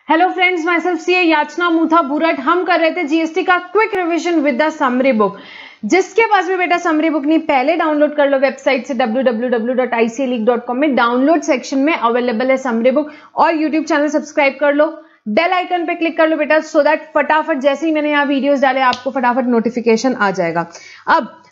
Hello friends, my self CA याचना मूथा बुरट। हम कर रहे थे जीएसटी का quick revision with the summary book. जिसके पास भी बेटा समरी बुक नहीं, पहले डाउनलोड कर लो वेबसाइट से www.icleak.com में डाउनलोड सेक्शन में अवेलेबल है समरी बुक। और यूट्यूब चैनल सब्सक्राइब कर लो, बेल आइकन पे क्लिक कर लो बेटा, सो दैट फटाफट जैसे ही मैंने यहाँ वीडियोस डाले आपको फटाफट नोटिफिकेशन आ जाएगा।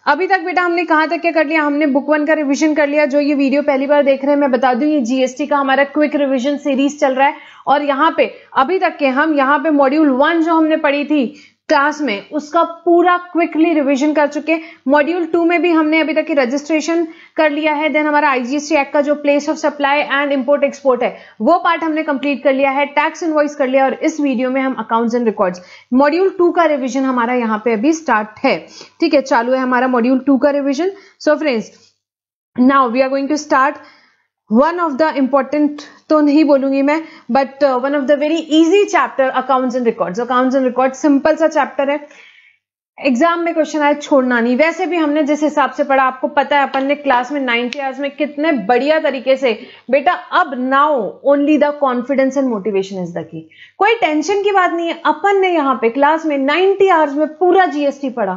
अभी तक बेटा हमने कहां तक क्या कर लिया, हमने बुक 1 का रिवीजन कर लिया। जो ये वीडियो पहली बार देख रहे हैं, मैं बता दूं ये जीएसटी का हमारा क्विक रिवीजन सीरीज चल रहा है। और यहाँ पे अभी तक के हम यहाँ पे मॉड्यूल 1 जो हमने पढ़ी थी क्लास में, उसका पूरा क्विकली रिवीजन कर चुके। मॉड्यूल 2 में भी हमने अभी तक की रजिस्ट्रेशन कर लिया है। देन हमारा आईजीएसटी एक्ट का जो place of supply and import export है वो पार्ट हमने कंप्लीट कर लिया है। टैक्स इनवॉइस कर लिया और इस वीडियो में हम अकाउंट्स एंड रिकॉर्ड्स मॉड्यूल 2 का रिवीजन हमारा यहाँ पे अभी स्टार्ट है। ठीक है, चालू है हमारा मॉड्यूल 2 का revision. So friends, now we are going to start one of the important तो नहीं बोलूंगी मैं, but one of the very easy chapter accounts and records. Accounts and records simple सा चैप्टर है, एग्जाम में क्वेश्चन आए छोड़ना नहीं। वैसे भी हमने जिस हिसाब से पढ़ा, आपको पता है अपन ने क्लास में 90 आवर्स में कितने बढ़िया तरीके से बेटा, अब now only the confidence and motivation is the key. कोई टेंशन की बात नहीं है। अपन ने यहाँ पे क्लास में 90 आवर्स में पूरा जीएसटी पढ़ा,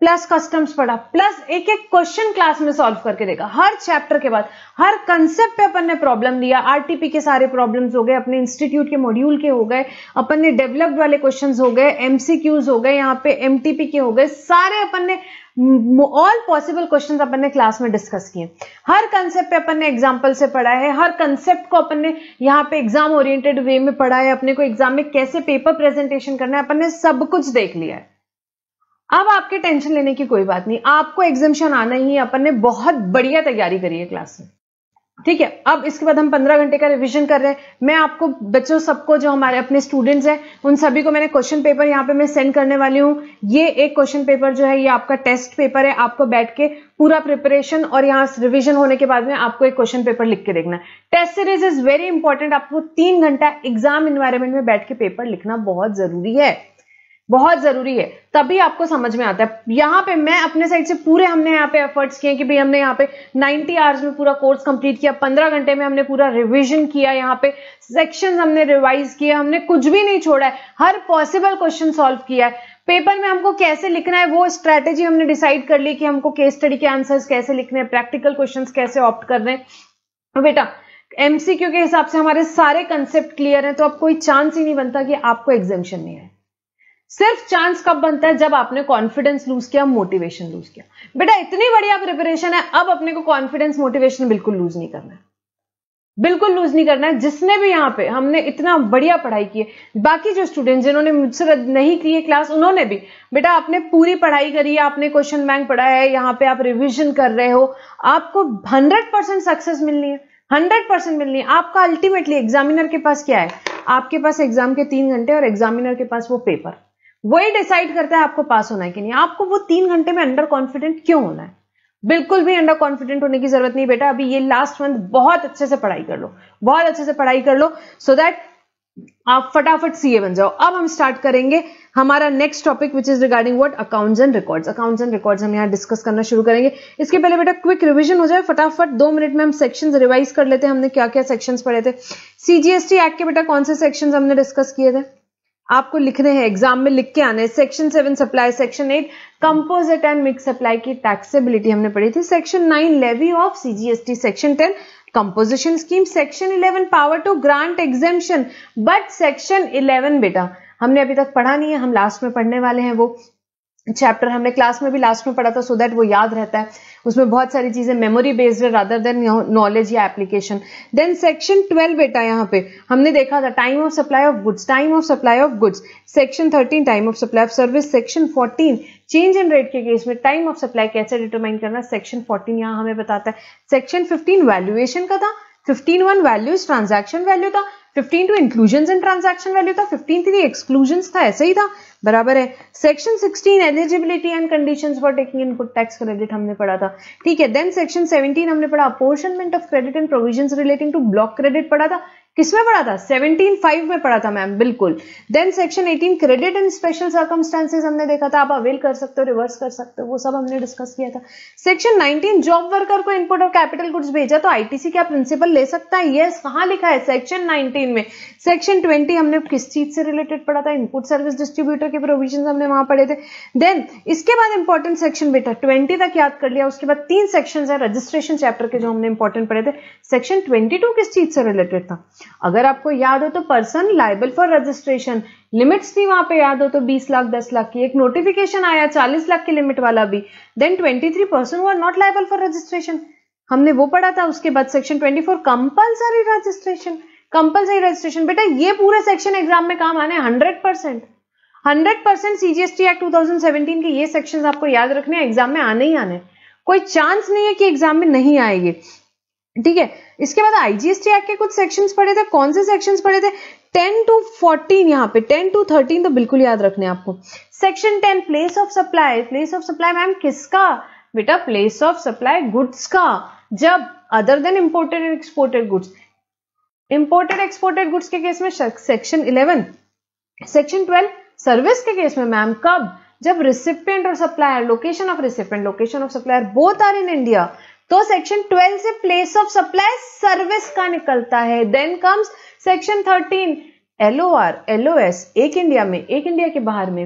प्लस कस्टम्स पढ़ा, प्लस एक एक क्वेश्चन क्लास में सॉल्व करके देखा। हर चैप्टर के बाद हर कंसेप्ट पे अपन ने प्रॉब्लम लिया। आरटीपी के सारे प्रॉब्लम्स हो गए, अपने इंस्टीट्यूट के मॉड्यूल के हो गए, अपन ने डेवलप्ड वाले क्वेश्चंस हो गए, एमसीक्यूज हो गए, यहाँ पे एमटीपी के हो गए, सारे अपन ने ऑल पॉसिबल क्वेश्चंस अपन ने क्लास में डिस्कस किए। हर कंसेप्ट पे अपन ने एग्जांपल से पढ़ा है, हर कंसेप्ट को अपन ने यहाँ पे एग्जाम ओरिएंटेड वे में पढ़ा है। अपने को एग्जाम में कैसे पेपर प्रेजेंटेशन करना है अपन ने सब कुछ देख लिया है। अब आपके टेंशन लेने की कोई बात नहीं, आपको एग्जामिनेशन आना ही है। अपन ने बहुत बढ़िया तैयारी करी है क्लास में। ठीक है, अब इसके बाद हम 15 घंटे का रिवीजन कर रहे हैं। मैं आपको बच्चों सबको, जो हमारे अपने स्टूडेंट्स हैं, उन सभी को मैंने क्वेश्चन पेपर यहाँ पे मैं सेंड करने वाली हूँ। ये एक क्वेश्चन पेपर जो है ये आपका टेस्ट पेपर है। आपको बैठ के पूरा प्रिपरेशन और यहाँ रिविजन होने के बाद में आपको एक क्वेश्चन पेपर लिख के देखना है। Test series is very important. आपको 3 घंटा एग्जाम एनवायरमेंट में बैठ के पेपर लिखना बहुत जरूरी है, बहुत जरूरी है, तभी आपको समझ में आता है। यहाँ पे मैं अपने साइड से पूरे हमने यहाँ पे एफर्ट्स किए कि भाई हमने यहाँ पे 90 आवर्स में पूरा कोर्स कंप्लीट किया, 15 घंटे में हमने पूरा रिवीजन किया, यहाँ पे सेक्शंस हमने रिवाइज किए, हमने कुछ भी नहीं छोड़ा है, हर पॉसिबल क्वेश्चन सॉल्व किया है। पेपर में हमको कैसे लिखना है वो स्ट्रैटेजी हमने डिसाइड कर ली कि हमको केस स्टडी के आंसर्स कैसे लिखने हैं, प्रैक्टिकल क्वेश्चन कैसे ऑप्ट करने हैं। तो बेटा एमसीक्यू के हिसाब से हमारे सारे कंसेप्ट क्लियर है, तो अब कोई चांस ही नहीं बनता कि आपको एग्जामिनेशन नहीं है। सिर्फ चांस कब बनता है, जब आपने कॉन्फिडेंस लूज किया, मोटिवेशन लूज किया। बेटा इतनी बढ़िया प्रिपरेशन है, अब अपने को कॉन्फिडेंस मोटिवेशन बिल्कुल लूज नहीं करना है, बिल्कुल लूज नहीं करना है। जिसने भी यहाँ पे हमने इतना बढ़िया पढ़ाई की है, बाकी जो स्टूडेंट जिन्होंने मुझसे नहीं की है क्लास, उन्होंने भी बेटा आपने पूरी पढ़ाई करी है, आपने क्वेश्चन बैंक पढ़ा है, यहाँ पे आप रिविजन कर रहे हो, आपको 100% सक्सेस मिलनी है, 100% मिलनी है। आपका अल्टीमेटली एग्जामिनर के पास क्या है, आपके पास एग्जाम के 3 घंटे और एग्जामिनर के पास वो पेपर, वही डिसाइड करता है आपको पास होना है कि नहीं। आपको वो 3 घंटे में अंडर कॉन्फिडेंट क्यों होना है, बिल्कुल भी अंडर कॉन्फिडेंट होने की जरूरत नहीं बेटा। अभी ये लास्ट मंथ बहुत अच्छे से पढ़ाई कर लो, बहुत अच्छे से पढ़ाई कर लो, सो दैट आप फटाफट सीए बन जाओ। अब हम स्टार्ट करेंगे हमारा next topic which is regarding what, accounts and records. Accounts and records हम यहाँ डिस्कस करना शुरू करेंगे। इसके पहले बेटा क्विक रिवीजन हो जाए फटाफट, 2 मिनट में हम सेक्शंस रिवाइज कर लेते हैं। हमने क्या क्या सेक्शंस पढ़े थे। सीजीएसटी एक्ट के बेटा कौन से सेक्शंस हमने डिस्कस किए थे, आपको लिखने हैं, एग्जाम में लिख के आने। Section 7 supply, section 8 composite and mix supply की टैक्सेबिलिटी हमने पढ़ी थी, section 9 levy of CGST, section 10 composition scheme, section 11 power to grant exemption. But section 11 बेटा हमने अभी तक पढ़ा नहीं है, हम लास्ट में पढ़ने वाले हैं। वो चैप्टर हमने क्लास में भी लास्ट में पढ़ा था, सो दैट वो याद रहता है। उसमें बहुत सारी चीजें मेमोरी बेस्ड है रादर देन नॉलेज या एप्लीकेशन। देन सेक्शन 12 बेटा यहाँ पे हमने देखा था time of supply of goods, time of supply of goods. Section 13 time of supply of service. Section 14 change in rate के केस में टाइम ऑफ सप्लाई कैसे डिटरमाइन करना, सेक्शन 14 यहाँ हमें बताता है। सेक्शन 15 वैल्यूएशन का था, 15(1) वैल्यूज ट्रांजैक्शन वैल्यू था, 15(2) इंक्लूजन एंड ट्रांजैक्शन वैल्यू था, 15(3) एक्सक्लूजन्स था, ऐसे ही था, बराबर है। Section 16 eligibility and conditions for taking input tax credit हमने पढ़ा था, ठीक है। देन सेक्शन 17 हमने पढ़ा apportionment of credit and provisions relating to block credit पढ़ा था। किसमें पढ़ा था? 17(5) में पढ़ा था मैम, बिल्कुल। Then section 18 credit in special circumstances हमने देखा था, आप अवेल कर सकते हो, रिवर्स कर सकते हो, वो सब हमने डिस्कस किया था। सेक्शन 19 जॉब वर्कर को इनपुट और कैपिटल गुड्स भेजा तो आईटीसी क्या प्रिंसिपल ले सकता है? यस, कहां लिखा है? सेक्शन 19 में। सेक्शन 20 हमने किस चीज से रिलेटेड पढ़ा था? इनपुट सर्विस डिस्ट्रीब्यूटर के प्रोविजन हमने वहां पढ़े थे। देन इसके बाद इंपॉर्टेंट सेक्शन बेटा 20 तक याद कर लिया, उसके बाद 3 सेक्शन है रजिस्ट्रेशन चैप्टर के जो हमने इंपॉर्टेंट पढ़े थे। सेक्शन 22 किस चीज से रिलेटेड था? अगर आपको याद हो तो person liable for registration, limits थी वहां पे, याद हो तो 20 लाख 10 लाख की, एक नोटिफिकेशन आया 40 लाख की लिमिट वाला भी। Then 23 person who are not liable for registration, हमने वो पढ़ा था। उसके बाद section 24 compulsory registration. Compulsory registration बेटा ये पूरे सेक्शन एग्जाम में काम आने 100% सीजीएसटी एक्ट 2017 के ये सेक्शंस आपको याद रखने हैं, एग्जाम में आने ही आने, कोई चांस नहीं है कि एग्जाम में नहीं आएंगे, ठीक है। इसके बाद आईजीएसटी एक्ट के कुछ सेक्शंस पढ़े थे। कौन से सेक्शंस पढ़े थे? 10 to 14, यहाँ पे 10 to 13 तो बिल्कुल याद रखने आपको। Section 10 place of supply. Place of supply ma'am किसका? बेटा प्लेस ऑफ सप्लाई गुड्स का, जब other than imported and exported goods. Imported exported goods के केस में सेक्शन 11। सेक्शन 12 सर्विस के केस में मैम कब? जब रिसिपिएंट और supplier, location of recipient, location of supplier both are in India, तो सेक्शन 12 से प्लेस ऑफ सप्लाई सर्विस का निकलता है। Then comes section 13 LOR, LOS, एक इंडिया में, एक इंडिया के बाहर में,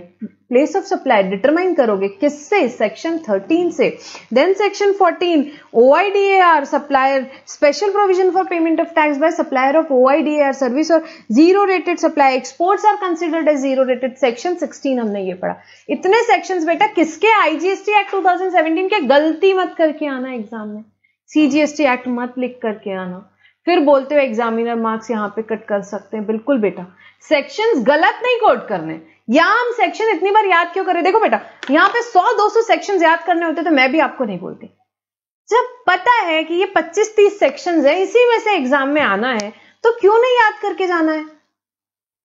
प्लेस ऑफ सप्लाई डिटरमाइन करोगे किससे? सेक्शन 13 से। Then section 14 OIDAR, supplier, special provision for payment of tax by supplier of OIDAR service और zero rated supply, exports are considered as zero rated. Section 16 हमने ये पढ़ा। इतने सेक्शंस बेटा किसके? आईजीएसटी एक्ट 2017 के। गलती मत करके आना एग्जाम में, सीजीएसटी एक्ट मत लिख करके आना, फिर बोलते हो एग्जामिनर मार्क्स यहाँ पे कट कर सकते हैं। बिल्कुल बेटा, सेक्शंस गलत नहीं कोट करने। यहाँ हम सेक्शन इतनी बार याद क्यों करें? देखो बेटा, यहाँ पे 100-200 सेक्शंस याद करने होते तो मैं भी आपको नहीं बोलती। जब पता है कि ये 25-30 सेक्शंस है, इसी में से एग्जाम में आना है, तो क्यों नहीं याद करके जाना है?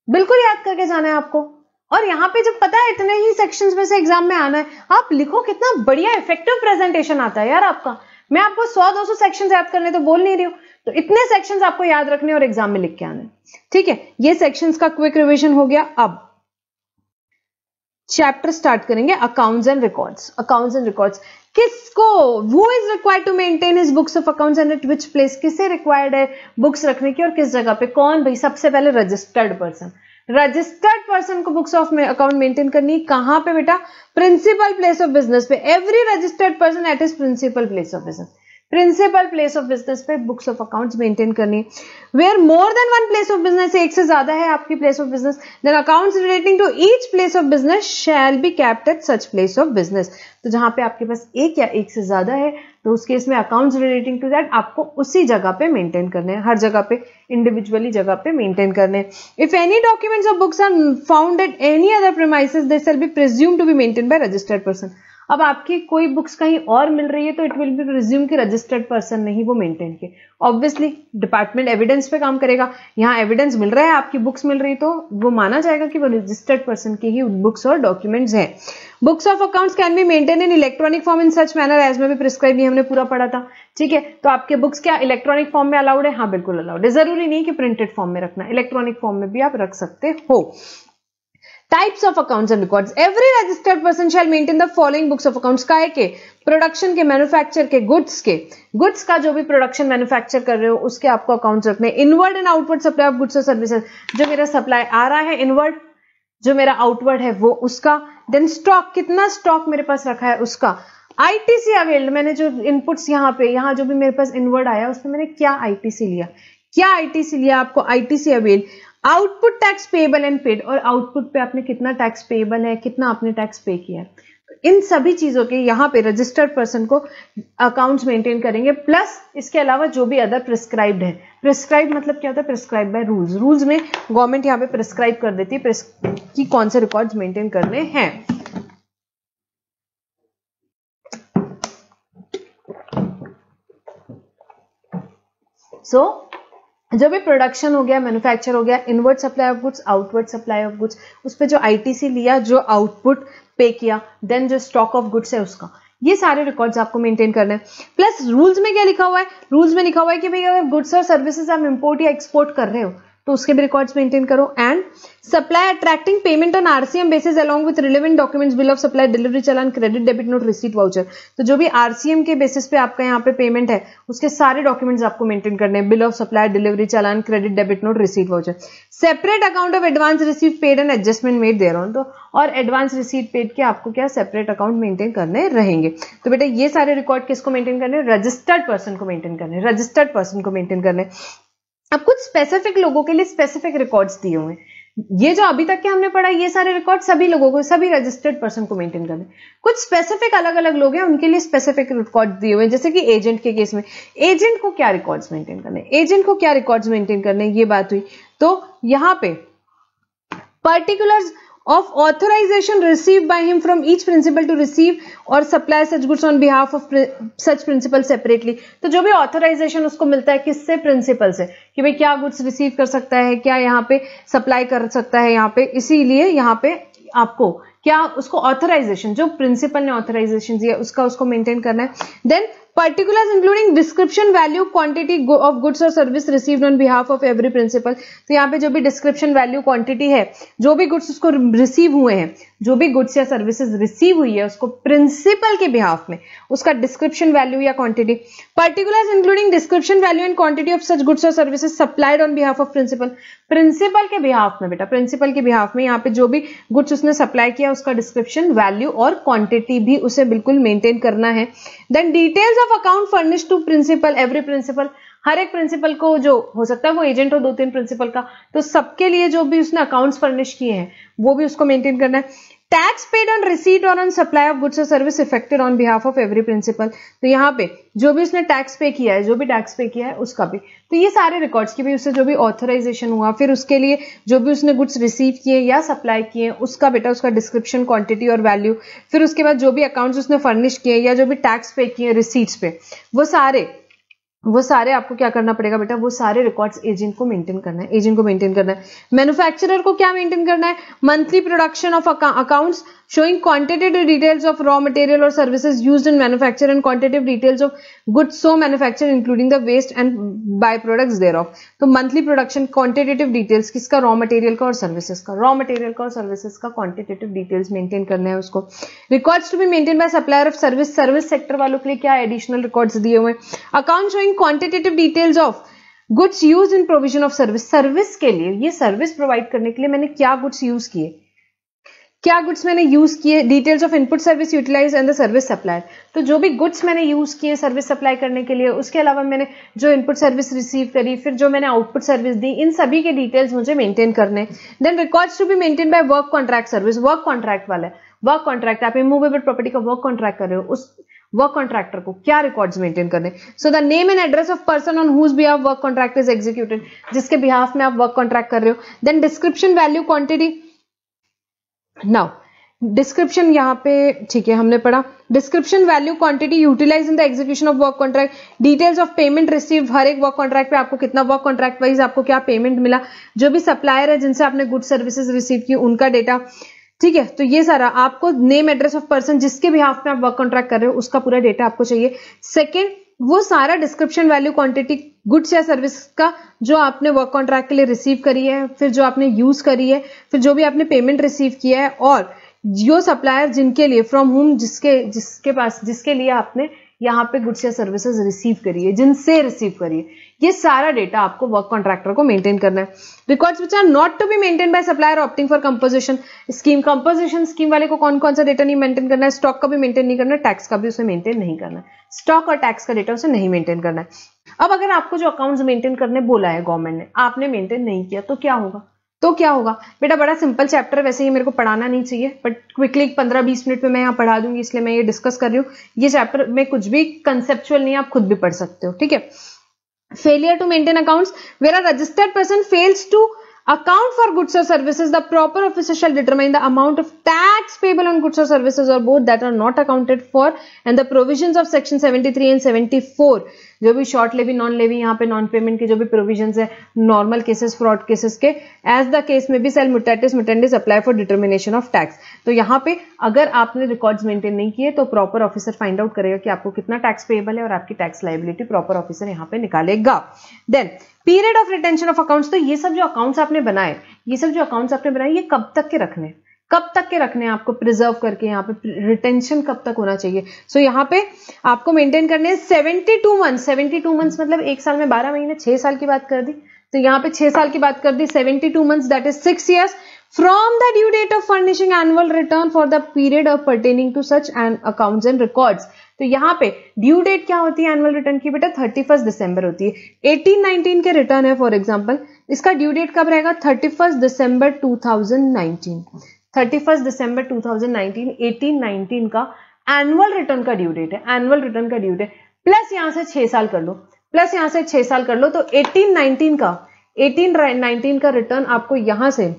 बिल्कुल याद करके जाना है आपको। और यहाँ पे जब पता है इतने ही सेक्शंस में से एग्जाम में आना है, आप लिखो, कितना बढ़िया इफेक्टिव प्रेजेंटेशन आता है यार आपका। मैं आपको 100-200 सेक्शंस याद करने तो बोल नहीं रही हूं, तो इतने सेक्शंस आपको याद रखने और एग्जाम में लिख के आने, ठीक है। ये सेक्शंस का क्विक रिवीजन हो गया। अब चैप्टर स्टार्ट करेंगे accounts and records. Accounts and records किसको? Who is required to maintain his books of accounts and at which place? किसे रिक्वायर्ड है बुक्स रखने की और किस जगह पे? कौन भाई? सबसे पहले रजिस्टर्ड पर्सन। रजिस्टर्ड पर्सन को बुक्स ऑफ अकाउंट मेंटेन करनी कहां पे बेटा? प्रिंसिपल प्लेस ऑफ बिजनेस पे। Every registered person at his principal place of business. Principal place of business पे बुक्स ऑफ अकाउंट्स मेंटेन करनी। Where more than one place of business, एक से ज्यादा है आपकी place of business, then accounts relating to each place of business shall be kept at such place of business. तो जहां पे आपके पास एक या एक से ज्यादा है तो उस केस में अकाउंट्स रिलेटिंग टू दैट आपको उसी जगह पे मेंटेन करने हैं, हर जगह पे इंडिविजुअली जगह पे मेंटेन करने हैं। If any documents of books are found at any other premises they shall be presumed to be maintained by registered person. अब आपकी कोई बुक्स कहीं और मिल रही है तो इट विल बी प्रिज्यूम कि रजिस्टर्ड पर्सन ने ही वो मेंटेन किए। ऑब्वियसली डिपार्टमेंट एविडेंस पे काम करेगा। यहाँ एविडेंस मिल रहा है, आपकी बुक्स मिल रही तो वो माना जाएगा कि वो रजिस्टर्ड पर्सन की ही बुक्स और डॉक्यूमेंट्स हैं। Books of accounts can be maintain in electronic form in such manner as में भी प्रिस्क्राइब, हमने पूरा पढ़ा था, ठीक है। तो आपके बुक्स क्या इलेक्ट्रॉनिक फॉर्म में अलाउड है? हाँ बिल्कुल अलाउड है। जरूरी नहीं कि प्रिंटेड फॉर्म में रखना, इलेक्ट्रॉनिक फॉर्म में भी आप रख सकते हो। Types of accounts and records. Every registered person shall maintain the following books of accounts. काय के? प्रोडक्शन के, मैन्युफैक्चर के, गुड्स के। गुड्स का जो भी प्रोडक्शन मैन्युफैक्चर कर रहे हो उसके आपको अकाउंट्स रखने। Inward and outward supply of goods और सर्विसेज, जो मेरा सप्लाई आ रहा है इनवर्ड, जो मेरा आउटवर्ड है वो उसका। देन स्टॉक, कितना स्टॉक मेरे पास रखा है उसका। आईटीसी अवेल्ड, मैंने जो इनपुट्स यहाँ जो भी मेरे पास इनवर्ड आया उसमें मैंने क्या आईटीसी लिया, क्या आईटीसी लिया, आपको ITC avail. Output tax payable and paid, और आउटपुट पे आपने कितना टैक्स पेएबल है, कितना आपने टैक्स पे किया है। इन सभी चीजों के यहाँ पे रजिस्टर्ड पर्सन को अकाउंट्स मेंटेन करेंगे, प्लस इसके अलावा जो भी अदर प्रिस्क्राइब्ड है। प्रिस्क्राइब मतलब क्या होता है? Prescribe by rules. रूल्स में गवर्नमेंट यहाँ पे प्रिस्क्राइब कर देती है कि कौन से रिकॉर्ड्स मेंटेन करने हैं। जो भी प्रोडक्शन हो गया, मैन्युफैक्चर हो गया, inward supply of goods, outward supply of goods, उस पे जो आईटीसी लिया, जो आउटपुट पे किया, देन जो स्टॉक ऑफ गुड्स है उसका, ये सारे रिकॉर्ड्स आपको मेंटेन करने हैं। प्लस रूल्स में क्या लिखा हुआ है, रूल्स में लिखा हुआ है कि भाई अगर गुड्स और सर्विसेज आप इंपोर्ट या एक्सपोर्ट कर रहे हो तो उसके भी रिकॉर्ड्स मेंटेन करो। And supply attracting payment on RCM basis along with relevant documents, bill of supply, delivery challan, credit debit note, receipt voucher. तो जो भी आरसीएम के बेसिस पे आपका यहाँ पे पेमेंट है उसके सारे डॉक्यूमेंट्स आपको मेंटेन करने हैं, bill of supply, delivery challan, credit debit note, receipt voucher. Separate account of advance receive paid and adjustment made there on, तो और एडवांस रिसीट पेड के आपको क्या सेपरेट अकाउंट मेंटेन करने रहेंगे। तो बेटा ये सारे रिकॉर्ड किसको मेंटेन करने, रजिस्टर्ड पर्सन को मेंटेन करने, रजिस्टर्ड पर्सन को मेंटेन करने। अब कुछ स्पेसिफिक लोगों के लिए स्पेसिफिक रिकॉर्ड्स दिए हुए हैं। ये जो अभी तक के हमने पढ़ा ये सारे रिकॉर्ड सभी लोगों को, सभी रजिस्टर्ड पर्सन को मेंटेन करने। कुछ स्पेसिफिक अलग अलग लोग हैं उनके लिए स्पेसिफिक रिकॉर्ड दिए हुए हैं, जैसे कि एजेंट के केस में एजेंट को क्या रिकॉर्ड्स मेंटेन करने, एजेंट को क्या रिकॉर्ड्स मेंटेन करने, ये बात हुई। तो यहां पे particulars of authorization received by him from each principal to receive or supply such goods on behalf of such principal separately। तो जो भी authorization उसको मिलता है किससे, प्रिंसिपल से, कि भाई क्या गुड्स रिसीव कर सकता है, क्या यहाँ पे सप्लाई कर सकता है यहाँ पे, इसीलिए यहाँ पे आपको क्या उसको ऑथराइजेशन, जो प्रिंसिपल ने ऑथराइजेशन दिया उसका उसको मेंटेन करना है। Then particulars including description, value, quantity of goods or service received on behalf of every principal। तो यहाँ पे जो भी description, value, quantity है, जो भी goods उसको रिसीव हुए हैं, जो भी गुड्स या सर्विसेज रिसीव हुई है उसको प्रिंसिपल के बिहाफ में उसका डिस्क्रिप्शन, वैल्यू या quantity. Particulars including description, value and quantity of such goods और services supplied on behalf of principal. Principal के बिहाफ में बेटा, प्रिंसिपल के बिहाफ में यहाँ पे जो भी गुड्स उसने सप्लाई किया उसका डिस्क्रिप्शन, वैल्यू और क्वांटिटी भी उसे बिल्कुल मेंटेन करना है। Then details of account furnish to principal, every principal, हर एक प्रिंसिपल को, जो हो सकता है वो एजेंट हो 2-3 प्रिंसिपल का, तो सबके लिए जो भी उसने अकाउंट्स फर्निश किए हैं वो भी उसको मेंटेन करना है। टैक्स पेड ऑन रिसीट और ऑन सप्लाई ऑफ गुड्स और service effected on behalf of every principal. तो यहाँ पे जो भी उसने टैक्स पे किया है, जो भी टैक्स पे किया है उसका भी, तो ये सारे रिकॉर्ड्स की भी उससे जो भी ऑथराइजेशन हुआ, फिर उसके लिए जो भी उसने गुड्स रिसीव किए या सप्लाई किए उसका बेटा उसका डिस्क्रिप्शन, क्वांटिटी और वैल्यू, फिर उसके बाद जो भी अकाउंट्स उसने फर्निश किए या जो भी टैक्स पे किए रिसीट्स पे, वो सारे आपको क्या करना पड़ेगा बेटा, वो सारे रिकॉर्ड्स एजेंट को मेंटेन करना है, एजेंट को मेंटेन करना है। मैन्युफैक्चरर को क्या मेंटेन करना है, monthly production of accounts showing quantitative details of raw material or services used in manufacture and quantitative details of goods so manufactured including the waste and byproducts thereof। तो monthly production, quantitative details किसका, raw material का और services का, raw material का और services का quantitative details maintain करना है उसको। Records to be maintain by supplier of service, service sector वालों के लिए क्या एडिशनल रिकॉर्ड्स दिए हुए हैं। Account showing quantitative details of goods use in provision of service, service के लिए, ये सर्विस प्रोवाइड करने के लिए मैंने क्या गुड्स यूज किए, क्या गुड्स मैंने यूज किए, details of input service utilise and the service supplier. तो जो भी गुड्स मैंने यूज किए सर्विस सप्लाई करने के लिए, उसके अलावा मैंने जो इनपुट सर्विस रिसीव करी, फिर जो मैंने आउटपुट सर्विस दी, इन सभी के डिटेल्स मुझे मेंटेन करने। Then records to be maintain by work contract service, work contract वाला है, वर्क कॉन्ट्रैक्ट, आप इमूवेबल प्रॉपर्टी का वर्क कॉन्ट्रैक्ट कर रहे हो, उस वर्क कॉन्ट्रैक्टर को क्या रिकॉर्ड्स मेंटेन करने। So the name and address of person on whose behalf work contract is executed, जिसके बिहाफ में आप वर्क कॉन्ट्रैक्ट कर रहे हो। Then description, value, quantity. Now description यहाँ पे ठीक है हमने पढ़ा, description, value, quantity utilise in the execution of work contract, details of payment receive, हर एक वर्क कॉन्ट्रैक्ट पे आपको कितना वर्क कॉन्ट्रैक्ट वाइज आपको क्या पेमेंट मिला, जो भी सप्लायर है जिनसे आपने गुड सर्विसेज रिसीव की उनका डेटा, ठीक है। तो ये सारा आपको नेम, एड्रेस ऑफ पर्सन जिसके बिहाफ में आप वर्क कॉन्ट्रैक्ट कर रहे हो उसका पूरा डेटा आपको चाहिए। सेकेंड, वो सारा डिस्क्रिप्शन, वैल्यू, क्वांटिटी गुड्स या सर्विस का जो आपने वर्क कॉन्ट्रैक्ट के लिए रिसीव करी है, फिर जो आपने यूज करी है, फिर जो भी आपने पेमेंट रिसीव किया है, और जो सप्लायर जिनके लिए, फ्रॉम होम, जिसके लिए आपने यहाँ पे गुड्स या सर्विसेज रिसीव करी है, जिनसे रिसीव करी है, ये सारा डेटा आपको वर्क कॉन्ट्रैक्टर को मेंटेन करना है। Records which are not to be maintain by supplier opting for composition scheme, composition scheme वाले को कौन कौन सा डेटा नहीं मेंटेन करना है, स्टॉक का भी मेंटेन नहीं करना है, टैक्स का भी उसे मेंटेन नहीं करना है, स्टॉक और टैक्स का डेटा उसे नहीं मेंटेन करना है। अब अगर आपको जो अकाउंट्स मेंटेन करने बोला है गवर्नमेंट ने, आपने मेंटेन नहीं किया तो क्या होगा, बेटा बड़ा सिंपल चैप्टर है, वैसे ये मेरे को पढ़ाना नहीं चाहिए, बट क्विकली 15-20 मिनट में मैं यहाँ पढ़ा दूंगी, इसलिए मैं ये डिस्कस कर रही हूँ। ये चैप्टर में कुछ भी कंसेप्चुअल नहीं है, आप खुद भी पढ़ सकते हो, ठीक है। Failure to maintain accounts, where a registered person fails to account for goods or services, the proper officer shall determine the amount of tax payable on goods or services or both that are not accounted for and the provisions of section 73 and 74, जो भी short levy non levy यहाँ पे non payment की जो भी provisions है normal cases fraud cases के, as the case में भी shall mutatis mutandis apply for determination of tax. तो यहाँ पे अगर आपने रिकॉर्ड्स मेंटेन नहीं किए तो प्रॉपर ऑफिसर फाइंड आउट करेगा कि आपको कितना टैक्स पेएबल है और आपकी टैक्स लायबिलिटी प्रॉपर ऑफिसर यहाँ पे निकालेगा। Then period of retention of accounts, तो ये सब जो अकाउंट्स आपने बनाए, ये कब तक के रखने, कब तक के रखने हैं आपको प्रिजर्व करके, यहाँ पे रिटेंशन कब तक होना चाहिए। सो यहाँ पे आपको मेंटेन करने हैं 72 मंथ्स। 72 मंथ्स मतलब एक साल में 12 महीने, 6 साल की बात कर दी, तो यहाँ पे 6 साल की बात कर दी। 72 months that is 6 years from the due date of furnishing annual return for the period of pertaining to such and accounts and records। तो यहाँ पे ड्यू डेट क्या होती है एनुअल रिटर्न की बेटा, 31 दिसंबर होती है। 18-19 के रिटर्न है फॉर एग्जांपल, इसका ड्यू डेट कब रहेगा, 31 दिसंबर 2019। 31 दिसंबर 2019 18-19 का एनुअल रिटर्न का ड्यू डेट है, एनुअल रिटर्न का ड्यू डेट प्लस यहां से 6 साल कर लो, प्लस यहां से 6 साल कर लो, तो 18-19 का रिटर्न आपको यहां से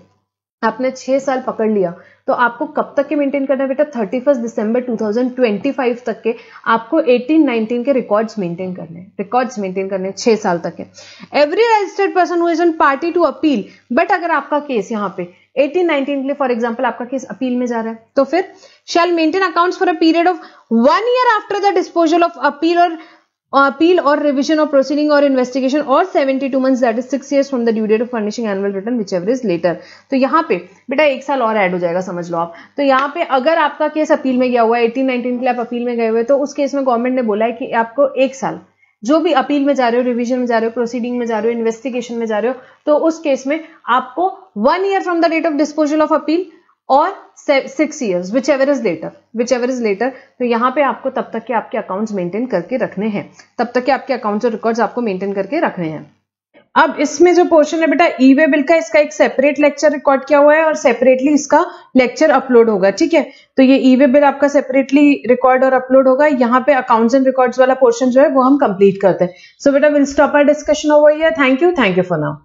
आपने 6 साल पकड़ लिया, तो आपको कब तक के मेंटेन करना है बेटा, 31 दिसंबर 2025 तक के आपको 18-19 के रिकॉर्ड्स मेंटेन करने 6 साल तक के। Every registered person who is on party to appeal, but अगर आपका केस यहाँ पे 18-19 के लिए फॉर एग्जांपल आपका केस अपील में जा रहा है, तो फिर shall maintain accounts for a period of 1 year after the disposal of appeal or revision of proceeding or investigation or 72 months that is 6 years from the due date of furnishing annual return whichever is later। तो यहाँ पे बेटा 1 साल और add हो जाएगा, समझ लो आप। तो यहाँ पे अगर आपका केस अपील में गया हुआ है, 18-19 के लिए आप अपील में गए हुए, तो उस केस में गवर्नमेंट ने बोला है कि आपको 1 साल जो भी अपील में जा रहे हो, रिवीजन में जा रहे हो, प्रोसीडिंग में जा रहे हो, इन्वेस्टिगेशन में जा रहे हो, तो उस केस में आपको 1 year from the date of disposal of appeal और 6 years whichever is later। तो यहाँ पे आपको तब तक के आपके अकाउंट्स मेंटेन करके रखने हैं, तब तक के आपके अकाउंट्स और रिकॉर्ड्स आपको मेंटेन करके रखने हैं। अब इसमें जो पोर्शन है बेटा ई वे बिल का, इसका एक सेपरेट लेक्चर रिकॉर्ड किया हुआ है और सेपरेटली इसका लेक्चर अपलोड होगा, ठीक है। तो ये ई वे बिल आपका सेपरेटली रिकॉर्ड और अपलोड होगा। यहाँ पे अकाउंट्स एंड रिकॉर्ड्स वाला पोर्शन जो है वो हम कंप्लीट करते हैं। सो बेटा will stop our discussion over here. Thank you for now.